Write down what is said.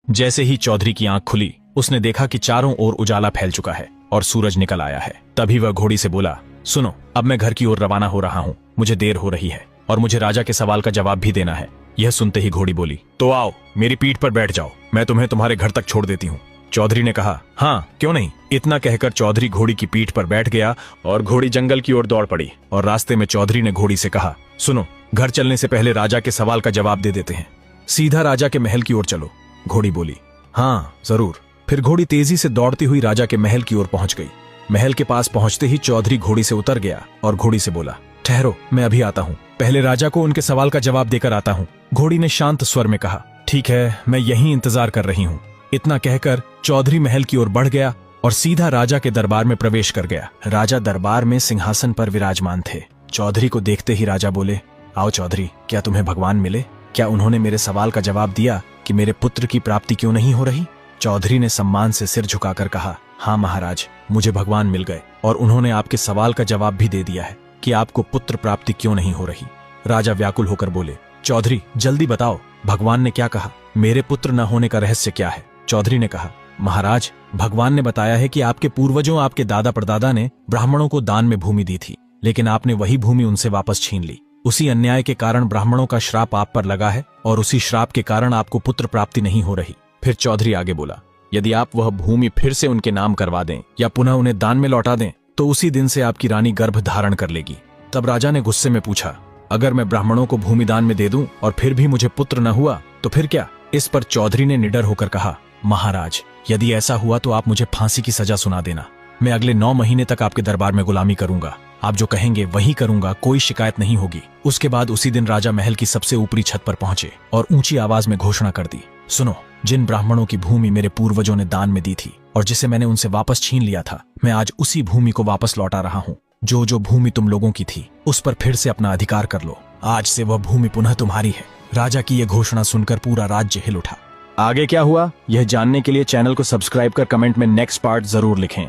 जैसे ही चौधरी की आंख खुली, उसने देखा कि चारों ओर उजाला फैल चुका है और सूरज निकल आया है। तभी वह घोड़ी से बोला, सुनो, अब मैं घर की ओर रवाना हो रहा हूँ, मुझे देर हो रही है और मुझे राजा के सवाल का जवाब भी देना है। यह सुनते ही घोड़ी बोली, तो आओ, मेरी पीठ पर बैठ जाओ, मैं तुम्हें तुम्हारे घर तक छोड़ देती हूँ। चौधरी ने कहा, हाँ क्यों नहीं। इतना कहकर चौधरी घोड़ी की पीठ पर बैठ गया और घोड़ी जंगल की ओर दौड़ पड़ी। और रास्ते में चौधरी ने घोड़ी से कहा, सुनो, घर चलने से पहले राजा के सवाल का जवाब दे देते हैं, सीधा राजा के महल की ओर चलो। घोड़ी बोली, हाँ जरूर। फिर घोड़ी तेजी से दौड़ती हुई राजा के महल की ओर पहुंच गई। महल के पास पहुंचते ही चौधरी घोड़ी से उतर गया और घोड़ी से बोला, ठहरो, मैं अभी आता हूँ, पहले राजा को उनके सवाल का जवाब देकर आता हूँ। घोड़ी ने शांत स्वर में कहा, ठीक है, मैं यहीं इंतजार कर रही हूँ। इतना कहकर चौधरी महल की ओर बढ़ गया और सीधा राजा के दरबार में प्रवेश कर गया। राजा दरबार में सिंहासन पर विराजमान थे। चौधरी को देखते ही राजा बोले, आओ चौधरी, क्या तुम्हें भगवान मिले? क्या उन्होंने मेरे सवाल का जवाब दिया कि मेरे पुत्र की प्राप्ति क्यों नहीं हो रही? चौधरी ने सम्मान से सिर झुकाकर कहा, हाँ महाराज, मुझे भगवान मिल गए और उन्होंने आपके सवाल का जवाब भी दे दिया है कि आपको पुत्र प्राप्ति क्यों नहीं हो रही। राजा व्याकुल होकर बोले, चौधरी जल्दी बताओ, भगवान ने क्या कहा? मेरे पुत्र न होने का रहस्य क्या है? चौधरी ने कहा, महाराज, भगवान ने बताया है कि आपके पूर्वजों, आपके दादा परदादा ने ब्राह्मणों को दान में भूमि दी थी, लेकिन आपने वही भूमि उनसे वापस छीन ली। उसी अन्याय के कारण ब्राह्मणों का श्राप आप पर लगा है और उसी श्राप के कारण आपको पुत्र प्राप्ति नहीं हो रही। फिर चौधरी आगे बोला, यदि आप वह भूमि फिर से उनके नाम करवा दें या पुनः उन्हें दान में लौटा दें तो उसी दिन से आपकी रानी गर्भ धारण कर लेगी। तब राजा ने गुस्से में पूछा, अगर मैं ब्राह्मणों को भूमि दान में दे दूं और फिर भी मुझे पुत्र न हुआ तो फिर क्या? इस पर चौधरी ने निडर होकर कहा, महाराज, यदि ऐसा हुआ तो आप मुझे फांसी की सजा सुना देना। मैं अगले 9 महीने तक आपके दरबार में गुलामी करूंगा, आप जो कहेंगे वही करूंगा, कोई शिकायत नहीं होगी। उसके बाद उसी दिन राजा महल की सबसे ऊपरी छत पर पहुंचे और ऊंची आवाज में घोषणा कर दी, सुनो, जिन ब्राह्मणों की भूमि मेरे पूर्वजों ने दान में दी थी और जिसे मैंने उनसे वापस छीन लिया था, मैं आज उसी भूमि को वापस लौटा रहा हूँ। जो जो भूमि तुम लोगों की थी उस पर फिर से अपना अधिकार कर लो। आज से वह भूमि पुनः तुम्हारी है। राजा की यह घोषणा सुनकर पूरा राज्य हिल उठा। आगे क्या हुआ, यह जानने के लिए चैनल को सब्सक्राइब कर कमेंट में नेक्स्ट पार्ट जरूर लिखें।